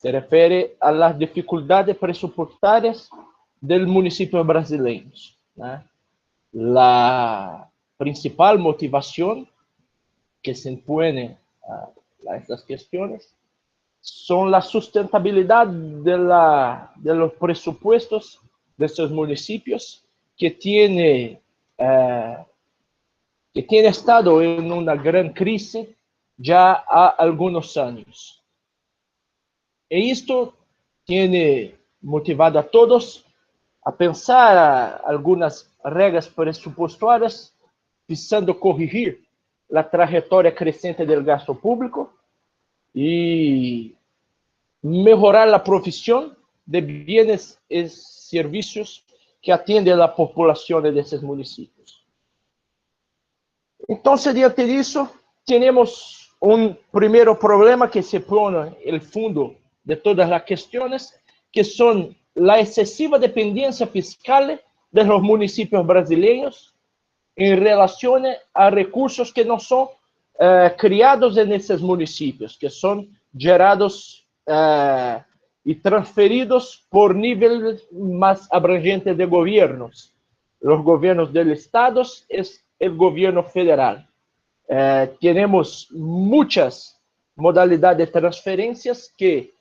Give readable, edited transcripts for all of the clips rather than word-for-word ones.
Se refiere a las dificultades presupuestarias del municipio brasileño, ¿no? La principal motivación que se impone a estas cuestiones son la sustentabilidad de los presupuestos de estos municipios que tiene estado en una gran crisis ya há algunos años. Y esto tiene motivado a todos a pensar algunas reglas presupuestarias visando corrigir la trayectoria creciente del gasto público y mejorar la provisión de bienes y servicios que atienden a la población de esos municipios. Entonces, diante de eso, tenemos un primer problema que se pone el fondo de todas las cuestiones, que son la excesiva dependencia fiscal de los municipios brasileños en relación a recursos que no son criados en esos municipios, que son gerados y transferidos por niveles más abrangentes de gobiernos. Los gobiernos del Estado es el gobierno federal. Tenemos muchas modalidades de transferencias que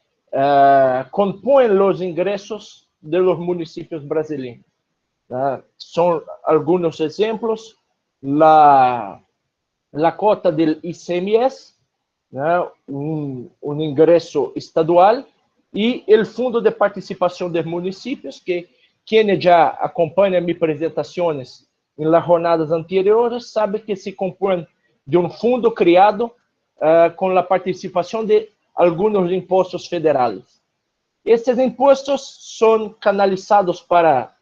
componen los ingresos de los municipios brasileños. Son algunos ejemplos: la cota del ICMS, un ingreso estadual, y el Fondo de Participación de Municipios, que quienes ya acompañan mis presentaciones en las jornadas anteriores saben que se compone de un fondo creado con la participación de algunos impuestos federales. Estos impuestos son canalizados para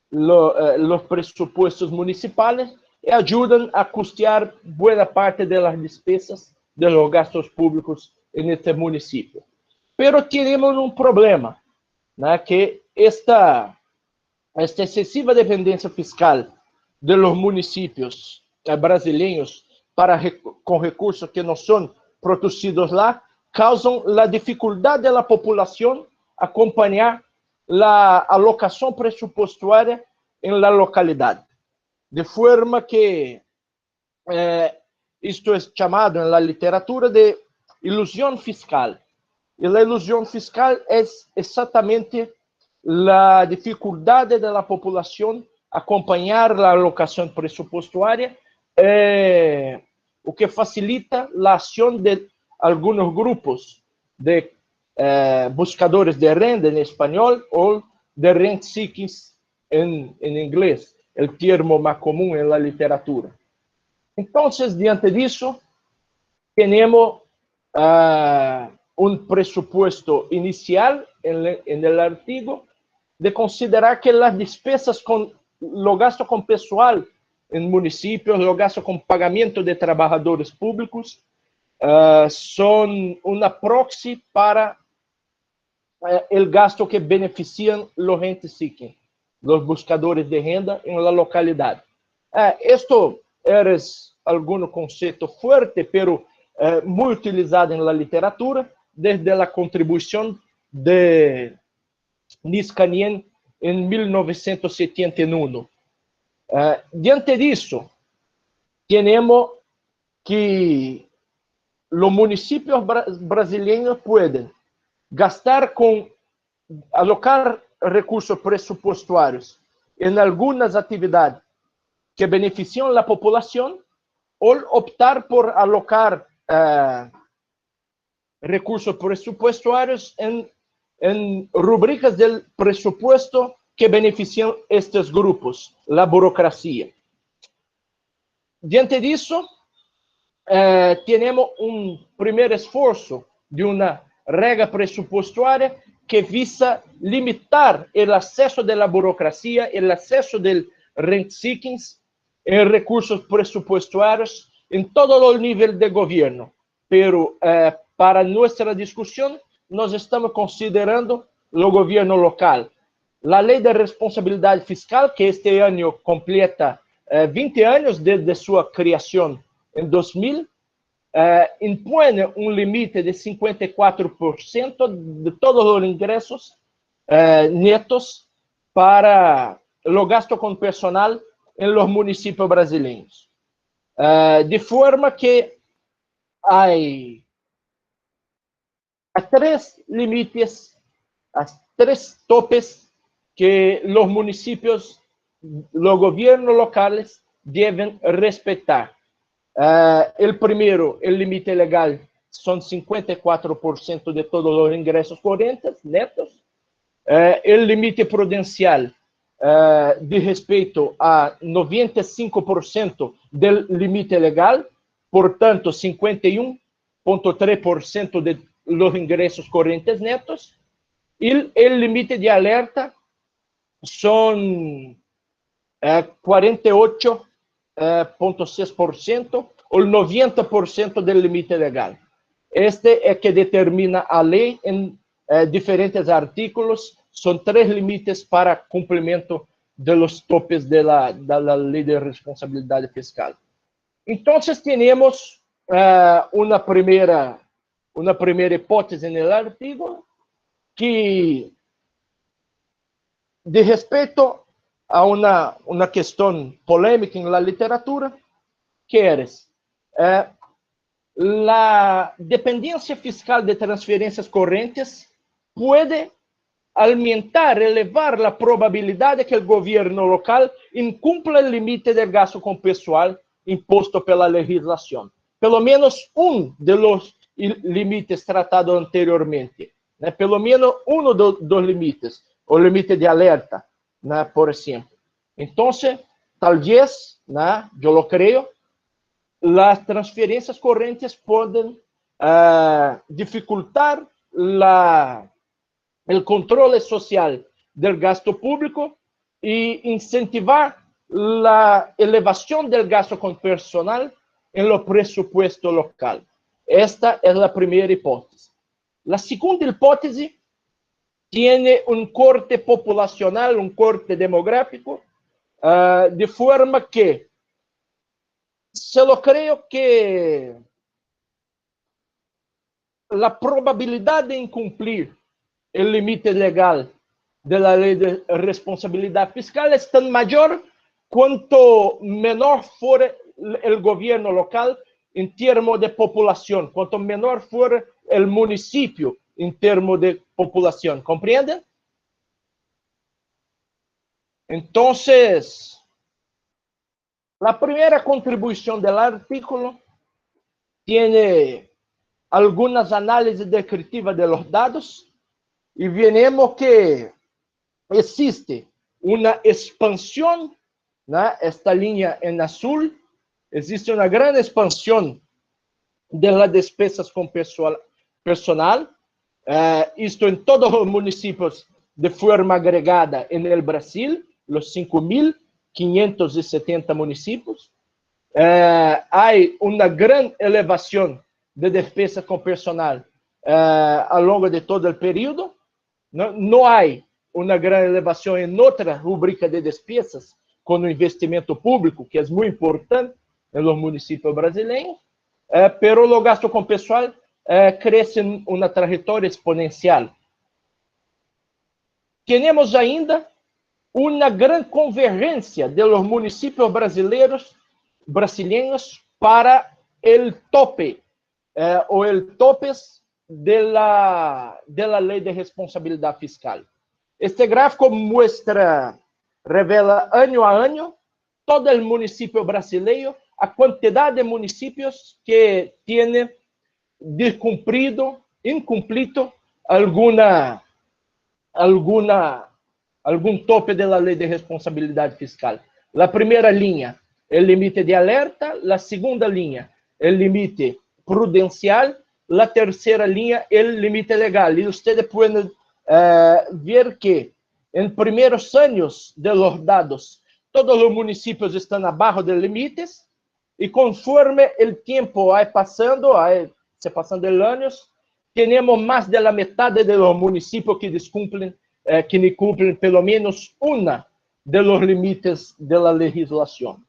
los presupuestos municipales y ayudan a costear buena parte de las despesas de los gastos públicos en este municipio. Pero tenemos un problema, ¿no? Que esta excesiva dependencia fiscal de los municipios brasileños con recursos que no son producidos lá, causan la dificultad de la población acompañar la alocación presupuestaria en la localidad. De forma que esto es llamado en la literatura de ilusión fiscal. Y la ilusión fiscal es exactamente la dificultad de la población acompañar la alocación presupuestaria, o que facilita la acción de algunos grupos de buscadores de renta en español o de rent seekers en inglés, el termo más común en la literatura. Entonces, diante de eso, tenemos un presupuesto inicial en el artículo de considerar que las despesas con lo gasto con pessoal en municipios, lo gasto con pagamento de trabajadores públicos, son una proxy para el gasto que benefician los rent seekers, los buscadores de renda en la localidad. Esto es algún concepto fuerte, pero muy utilizado en la literatura desde la contribución de Niskanen en 1971. Diante de eso, tenemos que los municipios brasileños pueden alocar recursos presupuestarios en algunas actividades que benefician a la población, o optar por alocar recursos presupuestarios en rubricas del presupuesto que benefician estos grupos, la burocracia. Diante de eso, tenemos un primer esfuerzo de una regla presupuestaria que visa limitar el acceso de la burocracia, el acceso del rent seeking en recursos presupuestarios en todos los niveles de gobierno. Pero para nuestra discusión, nos estamos considerando el gobierno local. La Ley de Responsabilidad Fiscal, que este año completa 20 años desde su creación en 2000, impone un límite de 54% de todos los ingresos netos para los gastos con personal en los municipios brasileños. De forma que hay tres límites, tres topes que los municipios, los gobiernos locales deben respetar. El primero, el límite legal, son 54% de todos los ingresos corrientes netos. El límite prudencial, de respeito a 95% del límite legal, portanto, 51,3% de los ingresos corrientes netos. Y el límite de alerta son 48,6% o el 90% del límite legal. Este es que determina a ley en diferentes artículos. Son tres límites para cumplimiento de los topes de la ley de responsabilidad fiscal. Entonces tenemos una primera hipótesis en el artículo que, de respecto a una cuestión polémica en la literatura, que es la dependencia fiscal de transferencias corrientes puede aumentar, elevar la probabilidad de que el gobierno local incumpla el límite del gasto con pessoal impuesto por la legislación. Pelo menos uno de los límites tratados anteriormente. Pelo menos uno de los límites, o límite de alerta, por ejemplo. Entonces, tal vez, yo lo creo, las transferencias corrientes pueden dificultar el control social del gasto público e incentivar la elevación del gasto con personal en los presupuestos locales. Esta es la primera hipótesis. La segunda hipótesis tiene un corte poblacional, un corte demográfico, de forma que solo creo que la probabilidad de incumplir el límite legal de la ley de responsabilidad fiscal es tan mayor cuanto menor fuera el gobierno local en términos de población, cuanto menor fuera el municipio en términos de población. ¿Comprenden? Entonces, la primera contribución del artículo tiene algunas análisis descriptivas de los datos y veremos que existe una expansión, esta línea en azul, existe una gran expansión de las despesas con personal, esto en todos los municipios de forma agregada en el Brasil, los 5.570 municipios. Hay una gran elevación de despesas con personal a lo largo de todo el periodo. No hay una gran elevación en otra rúbrica de despesas con el investimento público, que es muy importante en los municipios brasileños, pero los gastos con pessoal crecen en una trayectoria exponencial. Tenemos ainda una gran convergencia de los municipios brasileños para el tope o el topes de la ley de responsabilidad fiscal. Este gráfico revela año a año todo el municipio brasileño, a cantidad de municipios que tienen incumplido algún tope de la ley de responsabilidad fiscal. La primera línea, el límite de alerta. La segunda línea, el límite prudencial. La tercera línea, el límite legal. Y ustedes pueden ver que en primeros años de los datos, todos los municipios están abajo de límites, y conforme el tiempo va pasando, se pasando el años, tenemos más de la mitad de los municipios que no cumplen pelo menos una de los límites de la legislación.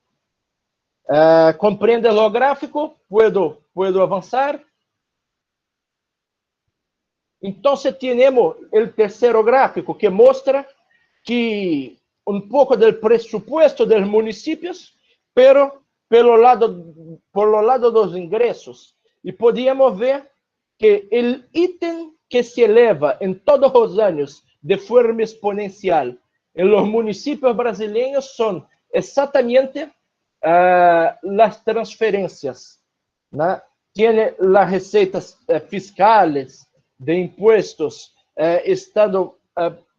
¿Comprende lo gráfico? ¿Puedo avanzar? Entonces tenemos el tercer gráfico que muestra que un poco del presupuesto de los municipios, pero por lo lado de los ingresos. Y podíamos ver que el ítem que se eleva en todos los años de forma exponencial en los municipios brasileños son exactamente las transferencias, ¿no? Tiene las recetas fiscales de impuestos estando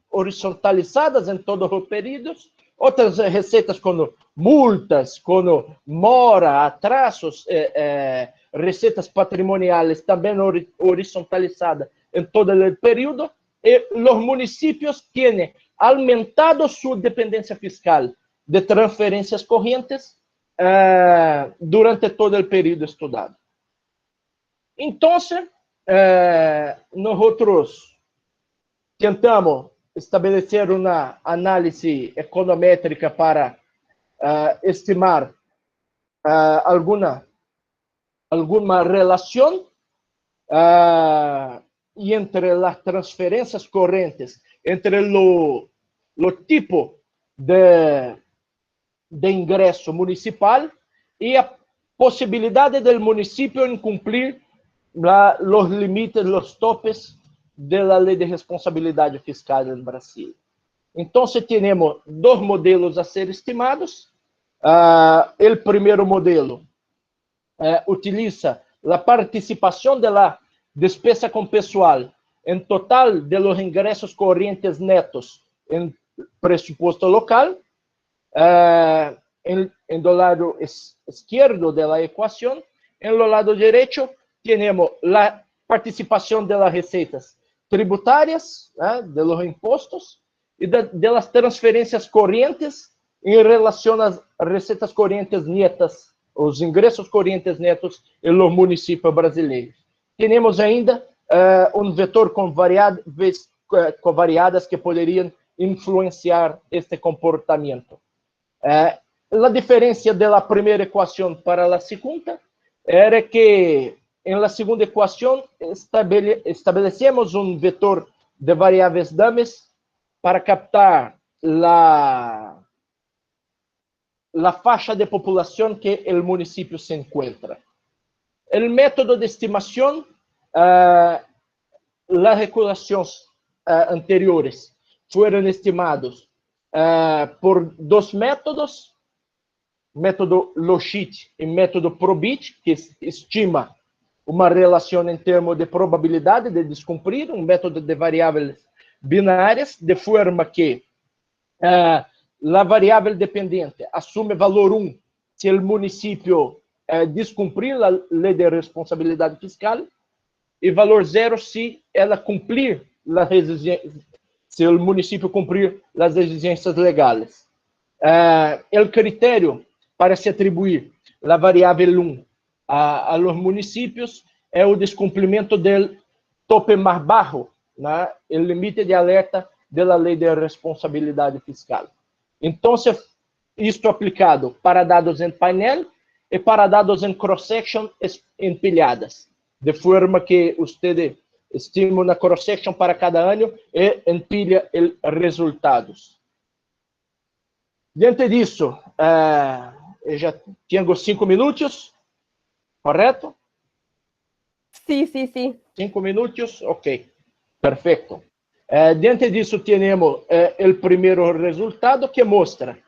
horizontalizadas em todos os períodos, outras receitas como multas, como mora, atrasos, receitas patrimoniais também horizontalizadas em todo o período, e os municípios têm aumentado sua dependência fiscal de transferências correntes durante todo o período estudado. Então, nós tentamos estabelecer uma análise econométrica para estimar alguma relação entre as transferências correntes, entre o tipo de ingresso municipal e a possibilidade do município em cumprir os limites, os topes da Lei de Responsabilidade Fiscal no Brasil. Então, temos dois modelos a ser estimados. O primeiro modelo utiliza a participação da despesa com pessoal em total de los ingressos correntes netos em presupuesto local. En do lado esquerdo da equação, en lo lado direito, temos a participação das receitas tributárias, de los impostos, e de las transferências correntes em relação às receitas correntes netas, os ingressos correntes netos em los municípios brasileiros. Temos ainda um vetor com variadas que poderiam influenciar este comportamento. A diferença da primeira equação para a segunda era que em la segunda equação estabelecemos um vetor de variáveis dames para captar la faixa de população que o município se encontra. O método de estimação, as regulações anteriores foram estimados por dois métodos, método Loschit e método Probit, que estima uma relação em termos de probabilidade de descumprir, um método de variáveis binárias, de forma que a variável dependente assume valor 1 se o município descumprir a lei de responsabilidade fiscal, e valor 0 se ela cumprir se o município cumprir as exigências legais. O critério para se atribuir a variável 1 a los municipios é o descumprimento do tope mais baixo, né, o limite de alerta da lei de responsabilidade fiscal. Então, isto aplicado para dados em painel e para dados em cross-section empilhadas, de forma que você estima uma cross-section para cada ano e empilha os resultados. Diante disso, eu já tenho 5 minutos. ¿Correcto? Sí. 5 minutos, ok, perfecto. Diante disso, temos o primeiro resultado que mostra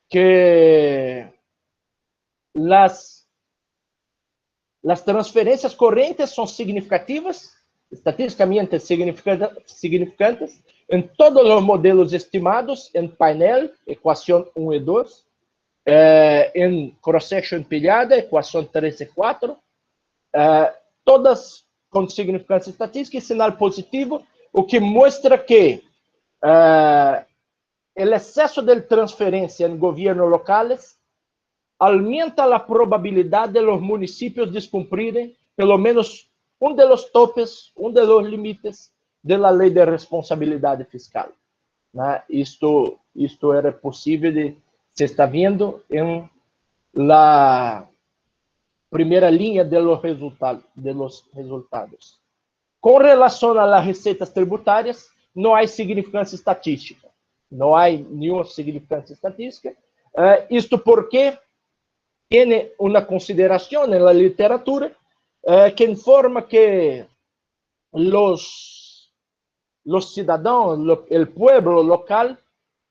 que as transferências correntes são significativas, estatisticamente significantes, em todos os modelos estimados em painel, equação 1 e 2, em cross-section empilhada, equação 3 e 4, todas com significância estatística e sinal positivo, o que mostra que o excesso de transferência em governos locais aumenta a probabilidade de los municípios descumprirem pelo menos um dos topes, um dos limites da lei de responsabilidade fiscal. Isto era possível de se está vendo em la primera línea de los resultados. Com relação a las receitas tributárias, não há significância estatística. Não há nenhuma significância estatística. Isto porque tem uma consideração na literatura que informa que los ciudadanos, el pueblo local,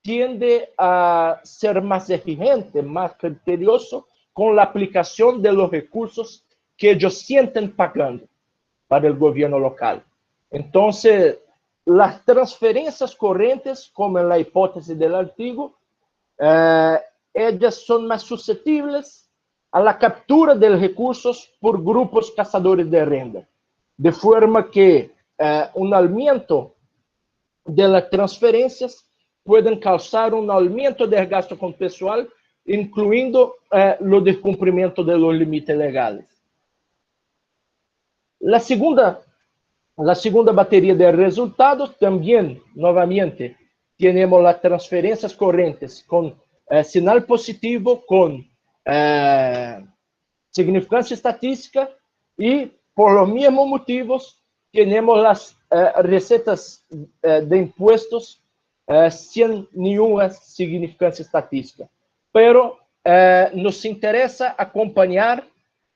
tiende a ser más exigente, más criterioso con la aplicación de los recursos que ellos sienten pagando para el gobierno local. Entonces, las transferencias corrientes, como en la hipótesis del artículo, ellas son más susceptibles a la captura de recursos por grupos cazadores de renta, de forma que un aumento de las transferencias pueden causar un aumento del gasto con pessoal, incluindo los descumplimientos de los límites legales. La segunda batería de resultados, también, nuevamente, tenemos las transferencias corrientes con sinal positivo, con significancia estatística, y por los mismos motivos tenemos las recetas de impuestos sin ninguna significancia estatística. Pero nos interesa acompañar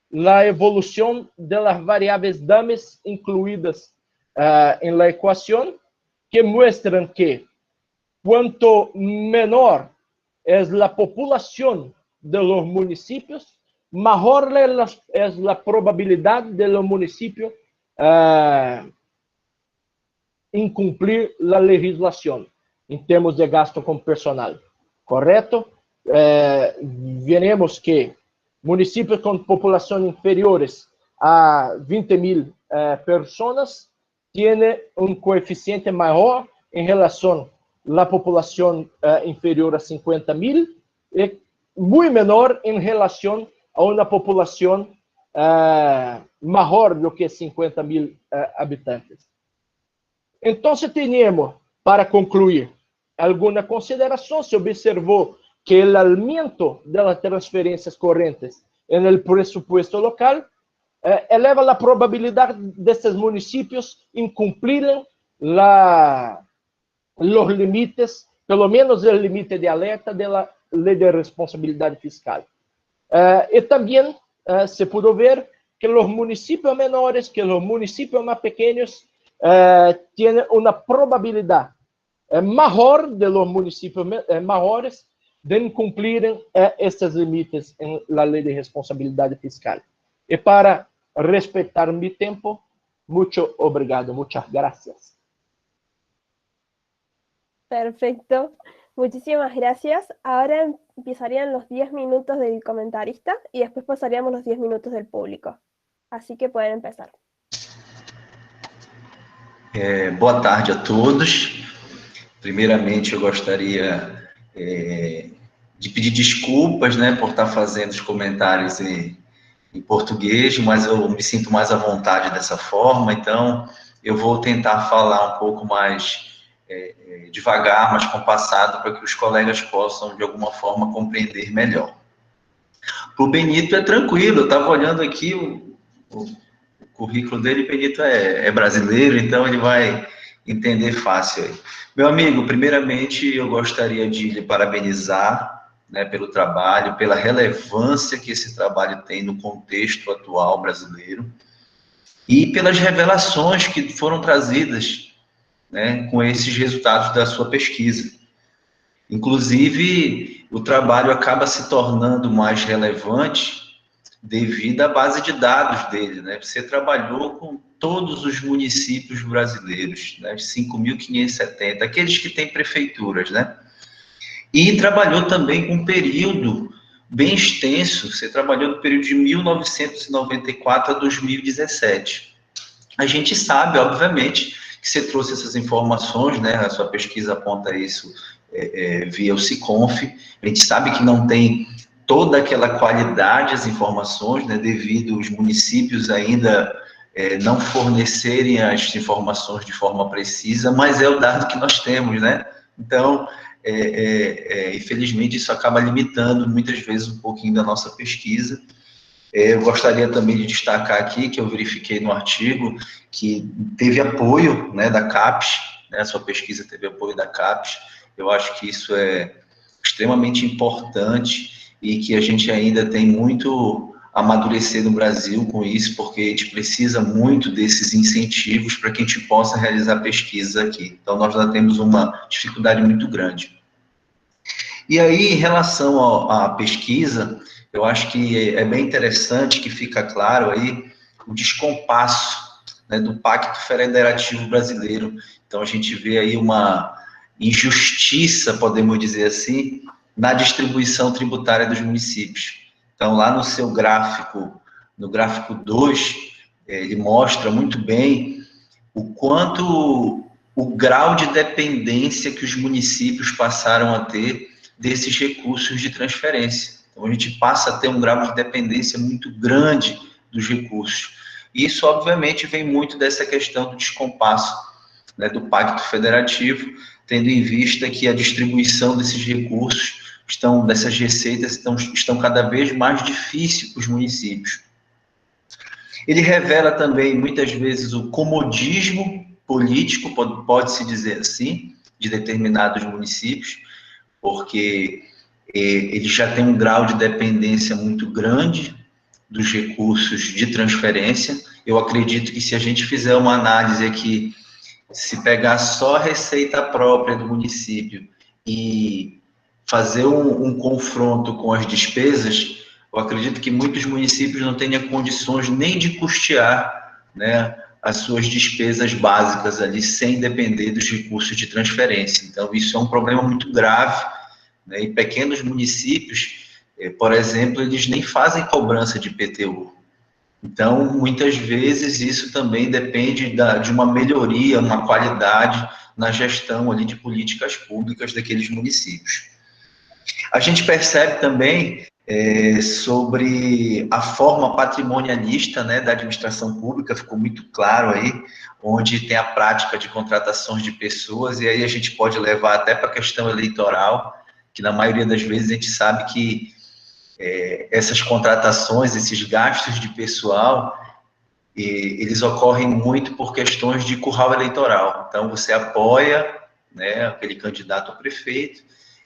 la evolución de las variables DAMES incluidas en la ecuación, que muestran que cuanto menor es la población de los municipios, mayor es la probabilidad de los municipios incumplir la legislación em termos de gasto com personal, correto? Veremos que municípios com população inferiores a 20.000 pessoas têm um coeficiente maior em relação à população inferior a 50.000 e muito menor em relação a uma população maior do que 50.000 habitantes. Então, temos, para concluir, alguma consideração. Se observou que o aumento das transferências correntes no presupuesto local eleva a probabilidade desses municípios incumprirem os limites, pelo menos o limite de alerta da Lei de Responsabilidade Fiscal. E também se pudo ver que os municípios menores, que os municípios mais pequenos, têm uma probabilidade maior de los municipios maiores de incumplirem estes limites em la Lei de Responsabilidade Fiscal. E para respeitar mi tempo, muito obrigado, muchas gracias. Perfecto. Muchísimas gracias. Ahora empezarían los 10 minutos del comentarista y después pasaríamos los 10 minutos del público. Así que pueden empezar. Boa tarde a todos. Primeiramente, eu gostaria de pedir desculpas, né, por estar fazendo os comentários em português, mas eu me sinto mais à vontade dessa forma, então eu vou tentar falar um pouco mais devagar, mais compassado, para que os colegas possam, de alguma forma, compreender melhor. Para o Benito é tranquilo, eu estava olhando aqui o currículo dele, o Benito é brasileiro, então ele vai entender fácil aí. Meu amigo, primeiramente eu gostaria de lhe parabenizar, né, pelo trabalho, pela relevância que esse trabalho tem no contexto atual brasileiro e pelas revelações que foram trazidas, né, com esses resultados da sua pesquisa. Inclusive, o trabalho acaba se tornando mais relevante devido à base de dados dele, né? Você trabalhou com todos os municípios brasileiros, né? 5.570, aqueles que têm prefeituras, né? E trabalhou também com um período bem extenso, você trabalhou no período de 1994 a 2017. A gente sabe, obviamente, que você trouxe essas informações, né? A sua pesquisa aponta isso via o SICONF. A gente sabe que não tem toda aquela qualidade as informações, né, devido os municípios ainda não fornecerem as informações de forma precisa, mas é o dado que nós temos, né? Então, infelizmente, isso acaba limitando, muitas vezes, um pouquinho da nossa pesquisa. Eu gostaria também de destacar aqui, que eu verifiquei no artigo, que teve apoio, né, da CAPES, né, a sua pesquisa teve apoio da CAPES. Eu acho que isso é extremamente importante e que a gente ainda tem muito a amadurecer no Brasil com isso, porque a gente precisa muito desses incentivos para que a gente possa realizar pesquisas aqui. Então, nós já temos uma dificuldade muito grande. E aí, em relação à pesquisa, eu acho que é bem interessante que fica claro aí o descompasso, né, do Pacto Federativo Brasileiro. Então, a gente vê aí uma injustiça, podemos dizer assim, na distribuição tributária dos municípios. Então, lá no seu gráfico, no gráfico 2, ele mostra muito bem o quanto o grau de dependência que os municípios passaram a ter desses recursos de transferência. Então, a gente passa a ter um grau de dependência muito grande dos recursos. E isso, obviamente, vem muito dessa questão do descompasso, né, do Pacto Federativo, tendo em vista que a distribuição desses recursos, dessas receitas, estão cada vez mais difíceis para os municípios. Ele revela também, muitas vezes, o comodismo político, pode-se dizer assim, de determinados municípios, porque ele já tem um grau de dependência muito grande dos recursos de transferência. Eu acredito que se a gente fizer uma análise aqui, se pegar só a receita própria do município e fazer um confronto com as despesas, eu acredito que muitos municípios não tenham condições nem de custear, né, as suas despesas básicas ali, sem depender dos recursos de transferência. Então, isso é um problema muito grave, né? E pequenos municípios, por exemplo, eles nem fazem cobrança de IPTU. Então, muitas vezes, isso também depende de uma melhoria, uma qualidade na gestão ali de políticas públicas daqueles municípios. A gente percebe também sobre a forma patrimonialista, né, da administração pública, ficou muito claro aí, onde tem a prática de contratações de pessoas, e aí a gente pode levar até para a questão eleitoral, que na maioria das vezes a gente sabe que essas contratações, esses gastos de pessoal, eles ocorrem muito por questões de curral eleitoral. Então, você apoia, né, aquele candidato a prefeito,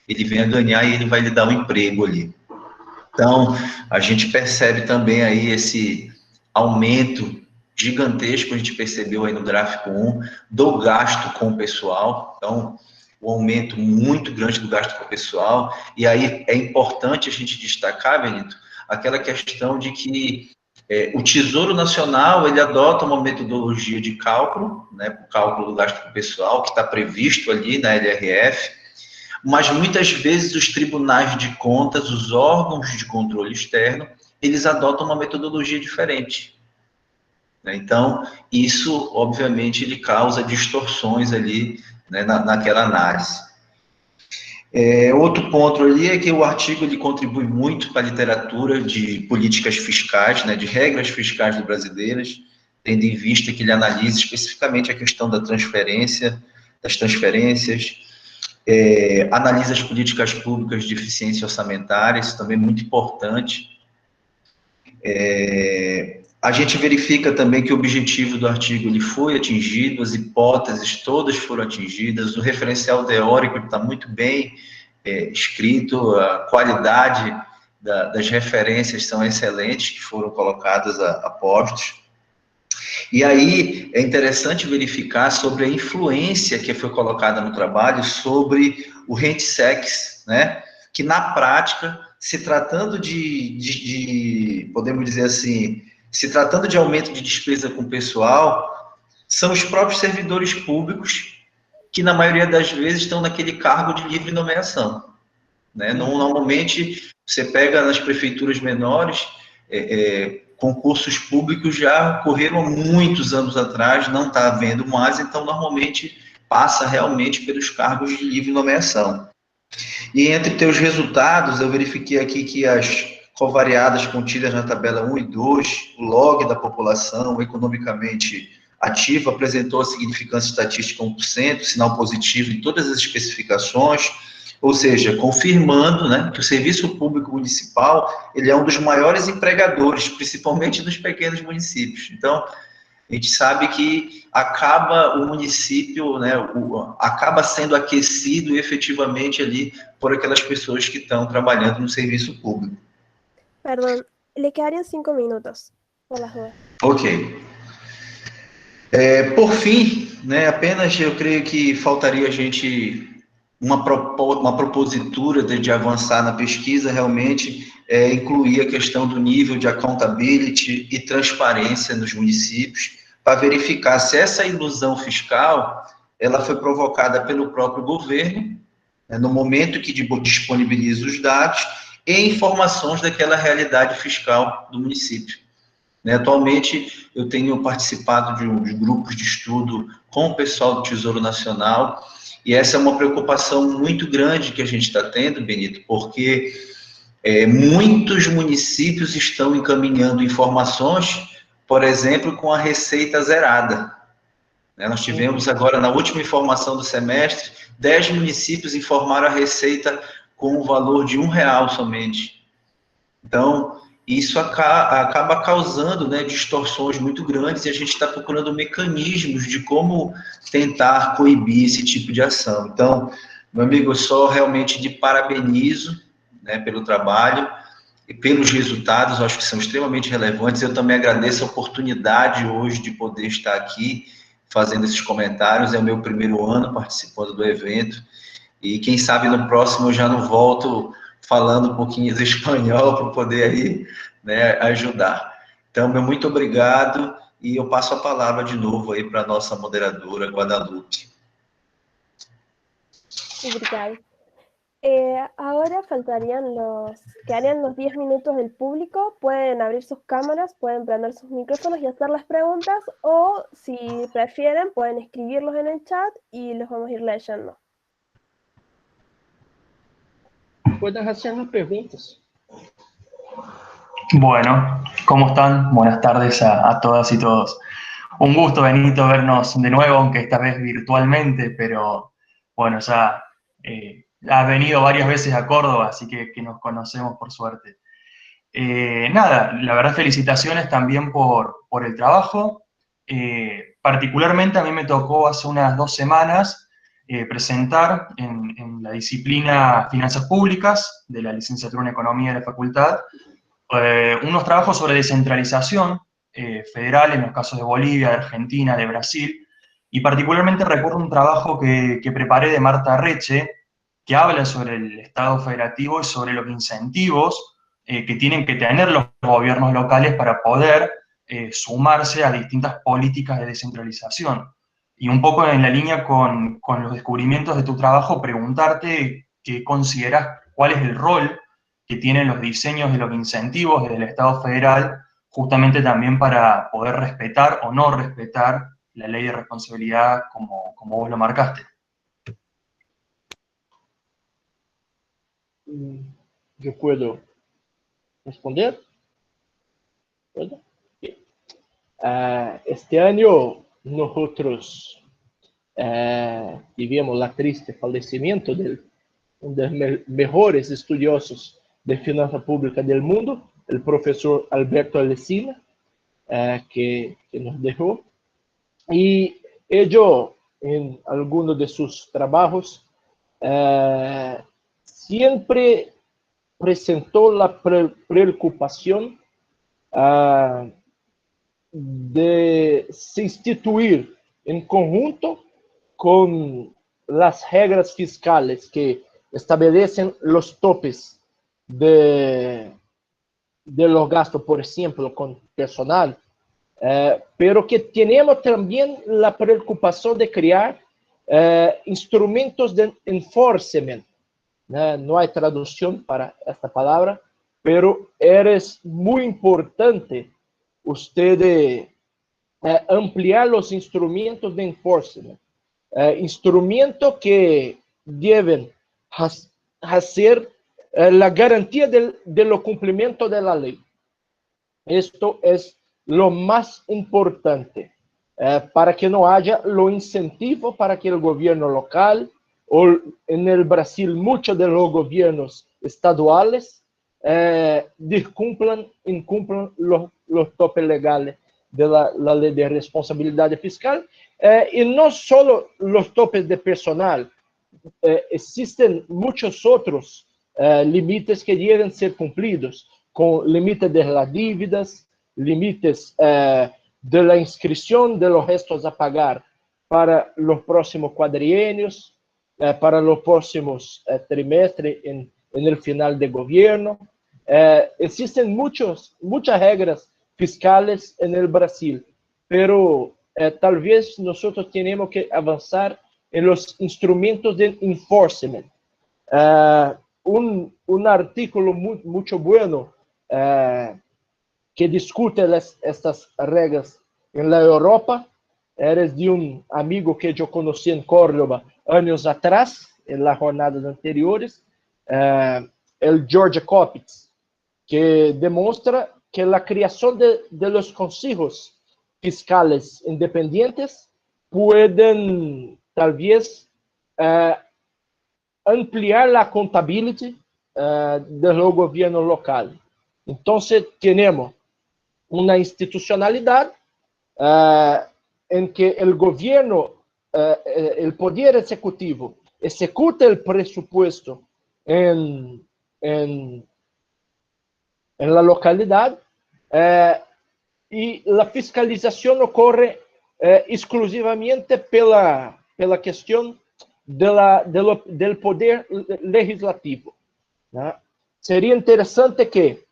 ele vem a ganhar e ele vai lhe dar um emprego ali. Então, a gente percebe também aí esse aumento gigantesco, a gente percebeu aí no gráfico 1, do gasto com o pessoal. Então, um aumento muito grande do gasto com o pessoal. E aí é importante a gente destacar, Benito, aquela questão de que o Tesouro Nacional, ele adota uma metodologia de cálculo, né, para o cálculo do gasto com o pessoal, que está previsto ali na LRF, mas muitas vezes os tribunais de contas, os órgãos de controle externo, eles adotam uma metodologia diferente. Então, isso, obviamente, ele causa distorções ali, né, naquela análise. Outro ponto ali é que o artigo ele contribui muito para a literatura de políticas fiscais, né, de regras fiscais brasileiras, tendo em vista que ele analisa especificamente a questão das transferências, analisa as políticas públicas de eficiência orçamentária, isso também é muito importante. A gente verifica também que o objetivo do artigo ele foi atingido, as hipóteses todas foram atingidas, o referencial teórico está muito bem escrito, a qualidade das referências são excelentes, que foram colocadas a postos. E aí é interessante verificar sobre a influência que foi colocada no trabalho sobre o rent-sex, né? Que na prática, se tratando podemos dizer assim, se tratando de aumento de despesa com o pessoal, são os próprios servidores públicos que, na maioria das vezes, estão naquele cargo de livre nomeação, né? Normalmente, você pega nas prefeituras menores, concursos públicos já ocorreram há muitos anos atrás, não está havendo mais, então, normalmente, passa realmente pelos cargos de livre nomeação. E entre teus resultados, eu verifiquei aqui que as covariadas contidas na tabela 1 e 2, o log da população economicamente ativa apresentou a significância estatística 1%, sinal positivo em todas as especificações, ou seja, confirmando, né, que o serviço público municipal ele é um dos maiores empregadores, principalmente dos pequenos municípios. Então, a gente sabe que acaba o município, né, acaba sendo aquecido efetivamente ali por aquelas pessoas que estão trabalhando no serviço público. Perdón, le quedarían 5 minutos por las dudas. Ok. Por fim, né, apenas eu creio que faltaria a gente uma propositura de avançar na pesquisa, realmente incluir a questão do nível de accountability e transparência nos municípios, para verificar se essa ilusão fiscal ela foi provocada pelo próprio governo, né, no momento que disponibiliza os dados e informações daquela realidade fiscal do município. Né, atualmente, eu tenho participado de grupos de estudo com o pessoal do Tesouro Nacional, e essa é uma preocupação muito grande que a gente está tendo, Benito, porque muitos municípios estão encaminhando informações, por exemplo, com a receita zerada. Né, nós tivemos agora, na última informação do semestre, 10 municípios informaram a receita com o valor de R$1 somente. Então, isso acaba causando, né, distorções muito grandes, e a gente está procurando mecanismos de como tentar coibir esse tipo de ação. Então, meu amigo, eu só realmente te parabenizo, né, pelo trabalho e pelos resultados, eu acho que são extremamente relevantes. Eu também agradeço a oportunidade hoje de poder estar aqui fazendo esses comentários. É o meu primeiro ano participando do evento, e quem sabe no próximo eu já não volto falando um pouquinho de espanhol para poder aí, né, ajudar. Então, meu muito obrigado, e eu passo a palavra de novo aí para a nossa moderadora, Guadalupe. Obrigada. Ahora quedarían los 10 minutos del público. Pueden abrir sus cámaras, pueden prender sus micrófonos y hacer las preguntas, o si prefieren pueden escribirlos en el chat y los vamos a ir leyendo. Pueden hacer las preguntas. Bueno, ¿cómo están? Buenas tardes a todas y todos. Un gusto, Benito, vernos de nuevo, aunque esta vez virtualmente, pero bueno, ya has venido varias veces a Córdoba, así que nos conocemos por suerte. Nada, la verdad, felicitaciones también por el trabajo. Particularmente a mí me tocó hace unas 2 semanas presentar en la disciplina Finanzas Públicas de la licenciatura en Economía de la Facultad unos trabajos sobre descentralización federal en los casos de Bolivia, de Argentina, de Brasil, y particularmente recuerdo un trabajo que preparé de Marta Reche, que habla sobre el Estado federativo y sobre los incentivos que tienen que tener los gobiernos locales para poder sumarse a distintas políticas de descentralización. Y un poco en la línea con los descubrimientos de tu trabajo, preguntarte qué consideras, cuál es el rol que tienen los diseños de los incentivos desde el Estado federal, justamente también para poder respetar o no respetar la ley de responsabilidad como vos lo marcaste. Yo puedo responder. Este año nosotros vivimos la triste fallecimiento de uno de los mejores estudiosos de finanzas públicas del mundo, el profesor Alberto Alesina, que nos dejó. Y ello, en algunos de sus trabajos, siempre presentó la preocupación de se instituir en conjunto con las reglas fiscales que establecen los topes de los gastos, por ejemplo, con personal, pero que tenemos también la preocupación de crear instrumentos de enforcement. No hay traducción para esta palabra, pero es muy importante usted ampliar los instrumentos de enforcement, instrumentos que deben hacer la garantía de lo cumplimiento de la ley. Esto es lo más importante para que no haya lo incentivo para que el gobierno local en el Brasil muchos de los gobiernos estaduales incumplan los topes legales de la ley de responsabilidad fiscal, y no solo los topes de personal, existen muchos otros límites que deben ser cumplidos, con límites de las dívidas, límites de la inscripción de los restos a pagar para los próximos cuadrienios, para los próximos trimestres en el final de gobierno. Existen muchas reglas fiscales en el Brasil, pero tal vez nosotros tenemos que avanzar en los instrumentos de enforcement. Un artículo mucho bueno que discute estas reglas en la Europa eres de un amigo que yo conocí en Córdoba años atrás, en las jornadas anteriores, el George Kopitz, que demuestra que la creación de los consejos fiscales independientes pueden tal vez ampliar la contabilidad de los gobiernos locales. Entonces, tenemos una institucionalidad en que el gobierno, el poder ejecutivo, ejecuta el presupuesto en la localidad, y la fiscalización ocurre exclusivamente pela cuestión del poder legislativo, ¿no? Sería interesante que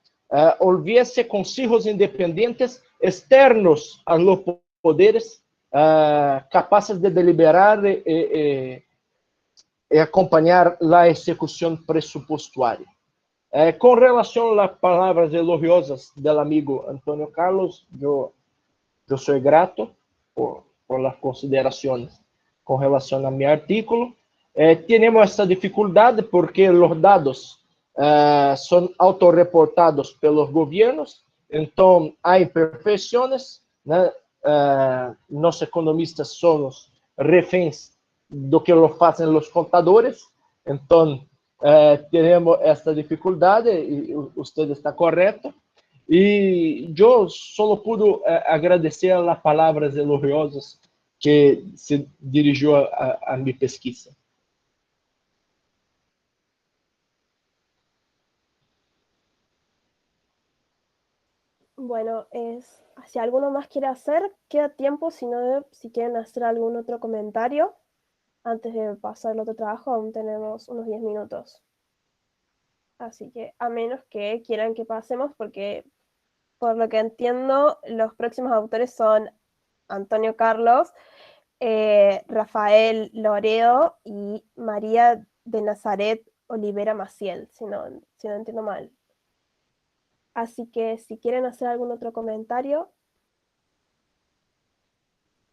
hubiese consejos independientes externos a los poderes, capaces de deliberar y acompañar la ejecución presupuestaria. Con relación a las palabras elogiosas del amigo Antonio Carlos, yo soy grato por las consideraciones con relación a mi artículo. Tenemos esta dificultad porque los datos son autorreportados por los gobiernos, entonces hay imperfecciones, ¿no? Los economistas somos reféns do que lo hacen los contadores, entonces tenemos esta dificultad y usted está correcto. Y yo solo puedo agradecer las palabras elogiosas que se dirigió a mi pesquisa. Bueno, si alguno más quiere hacer, queda tiempo, si no, si quieren hacer algún otro comentario. Antes de pasar al otro trabajo, aún tenemos unos 10 minutos. Así que, a menos que quieran que pasemos, porque por lo que entiendo, los próximos autores son Antonio Carlos, Rafael Loredo y María de Nazaret Olivera Maciel, si no entiendo mal. Así que, si quieren hacer algún otro comentario.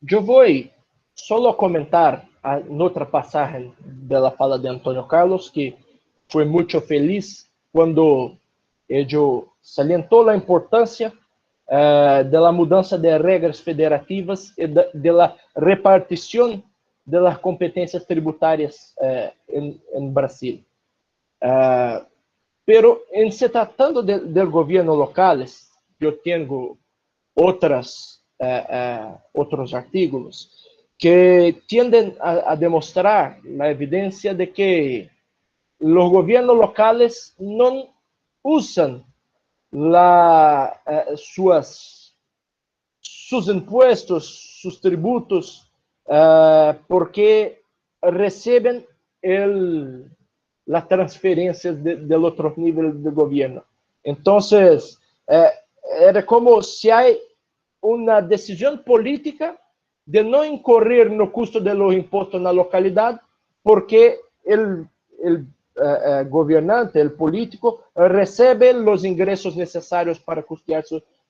Yo voy solo a comentar en otra pasaje de la fala de Antonio Carlos, que fue mucho feliz cuando ello salientó la importancia de la mudanza de reglas federativas y de la repartición de las competencias tributarias en Brasil. Pero en se tratando del gobierno locales, yo tengo otros artículos que tienden a demostrar la evidencia de que los gobiernos locales no usan sus impuestos, sus tributos, porque reciben las transferencias del otro nivel de gobierno. Entonces, era como si hay una decisión política de no incurrir no costo de los impuestos en la localidad, porque el gobernante, el político, recibe los ingresos necesarios para costear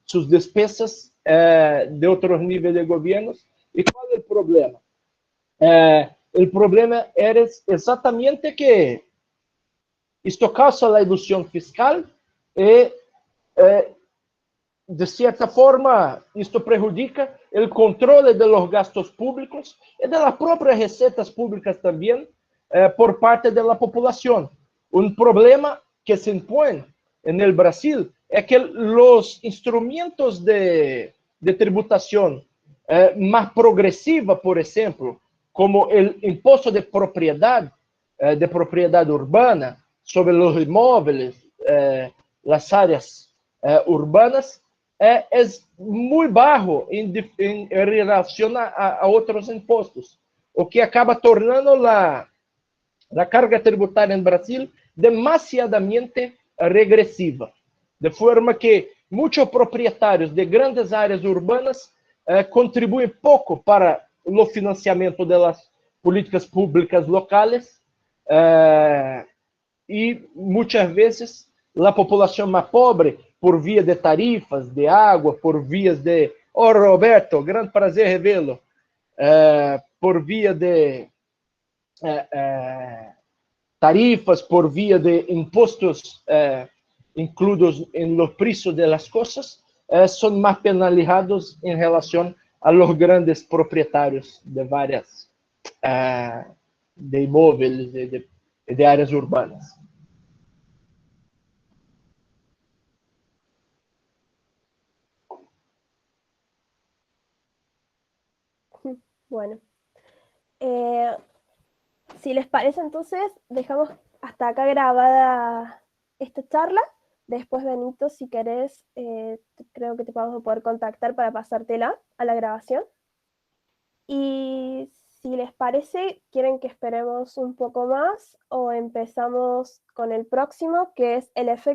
sus despesas de otros niveles de gobiernos. ¿Y cuál es el problema? El problema es exactamente que esto causa la ilusión fiscal y, de cierta forma, esto perjudica el control de los gastos públicos y de las propias recetas públicas también, por parte de la población. Un problema que se impone en el Brasil es que los instrumentos de tributación más progresiva, por ejemplo, como el impuesto de propiedad urbana sobre los inmuebles, las áreas urbanas, es muy bajo en relación a otros impuestos, o que acaba tornando la carga tributária em Brasil demasiadamente regressiva, de forma que muitos proprietários de grandes áreas urbanas contribuem pouco para o financiamento das políticas públicas locais e muitas vezes a população mais pobre, por via de tarifas de água, por vias de... Oh, Roberto, grande prazer revê-lo. Por via de tarifas, por via de impostos incluídos em los preços de las cosas, são mais penalizados em relação a los grandes proprietários de várias de imóveis de áreas urbanas. Bueno, si les parece, entonces dejamos hasta acá grabada esta charla. Después, Benito, si querés, creo que te vamos a poder contactar para pasártela a la grabación. Y si les parece, ¿quieren que esperemos un poco más o empezamos con el próximo, que es el efecto